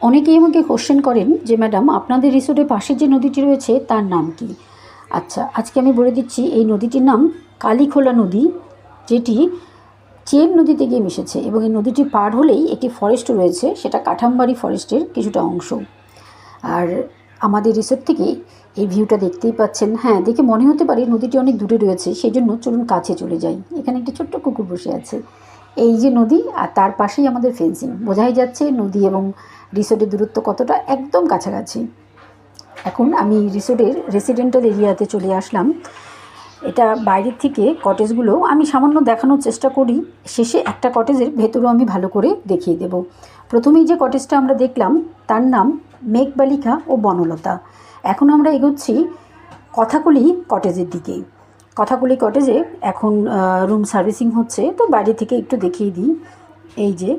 অনেকেই আমাকে কোশ্চেন করেন যে ম্যাডাম আপনাদের রিসোর্টের পাশে যে নদীটি রয়েছে তার নাম কি। আচ্ছা, আজকে আমি বলে দিচ্ছি এই নদীটির নাম কালীখোলা নদী, যেটি চেন নদীতে গিয়ে মিশেছে এবং এই নদীটি পার হলেই একটি ফরেস্ট রয়েছে, সেটা কাঠামবাড়ি ফরেস্টের কিছুটা অংশ। আর আমাদের রিসোর্ট থেকে এই ভিউটা দেখতেই পাচ্ছেন। হ্যাঁ, দেখে মনে হতে পারে নদীটি অনেক দূরে রয়েছে, সেই জন্য চলুন কাছে চলে যাই। এখানে একটি ছোট্ট কুকুর বসে আছে। এই যে নদী, আর তার পাশেই আমাদের ফেন্সিং। বোঝাই যাচ্ছে নদী এবং রিসোর্টের দূরত্ব কতটা, একদম কাছাকাছি। এখন আমি রিসোর্টের রেসিডেন্টাল এরিয়াতে চলে আসলাম। এটা বাইরের থেকে কটেজগুলো আমি সামান্য দেখানোর চেষ্টা করি, শেষে একটা কটেজের ভেতরেও আমি ভালো করে দেখিয়ে দেব। প্রথমেই যে কটেজটা আমরা দেখলাম তার নাম মেঘবালিকা ও বনলতা। এখন আমরা এগোচ্ছি কথাকলি কটেজের দিকে। কথাকলি কটেজে এখন রুম সার্ভিসিং হচ্ছে, তো বাইরে থেকে একটু দেখিয়ে দিই। এই যে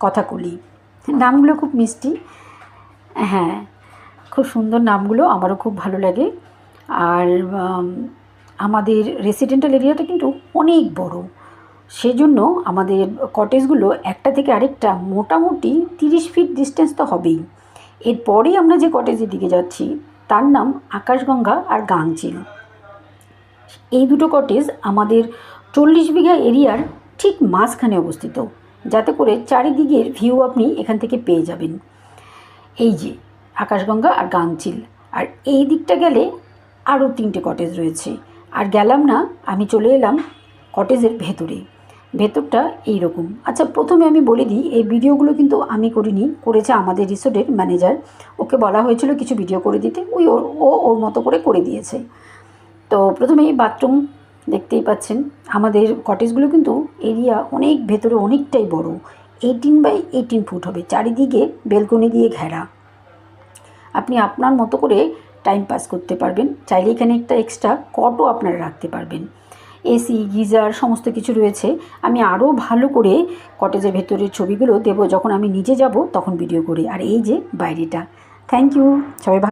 কথাকলি, নামগুলো খুব মিষ্টি। হ্যাঁ, খুব সুন্দর নামগুলো, আমারও খুব ভালো লাগে। আর আমাদের রেসিডেন্টাল এরিয়াটা কিন্তু অনেক বড়, সেজন্য আমাদের কটেজগুলো একটা থেকে আরেকটা মোটামুটি 30 ফিট ডিস্টেন্স তো হবেই। এরপরেই আমরা যে কটেজের দিকে যাচ্ছি তার নাম আকাশগঙ্গা আর গাংচিল। এই দুটো কটেজ আমাদের 40 বিঘা এরিয়ার ঠিক মাঝখানে অবস্থিত, যাতে করে চারিদিকের ভিউ আপনি এখান থেকে পেয়ে যাবেন। এই যে আকাশগঙ্গা আর গাংচিল, আর এই দিকটা গেলে আরও 3টে কটেজ রয়েছে। আর গেলাম না, আমি চলে এলাম কটেজের ভেতরে। ভেতরটা এই রকম। আচ্ছা, প্রথমে আমি বলে দিই, এই ভিডিওগুলো কিন্তু আমি করিনি, করেছে আমাদের রিসোর্টের ম্যানেজার। ওকে বলা হয়েছিল কিছু ভিডিও করে দিতে, ওর মতো করে দিয়েছে। তো প্রথমেই বাথরুম দেখতেই পাচ্ছেন। আমাদের কটেজগুলো কিন্তু এরিয়া অনেক ভেতরে, অনেকটাই বড়। 18 বাই 18 ফুট হবে, চারিদিকে বেলকনি দিয়ে ঘেরা। আপনি আপনার মতো করে টাইম পাস করতে পারবেন। চাইলে এখানে একটা এক্সট্রা কটও আপনারা রাখতে পারবেন। এসি, গিজার সমস্ত কিছু রয়েছে। আমি আরও ভালো করে কটেজের ভেতরের ছবিগুলো দেবো যখন আমি নিজে যাব, তখন ভিডিও করে। আর এই যে বাইরেটা। থ্যাংক ইউ, সবাই।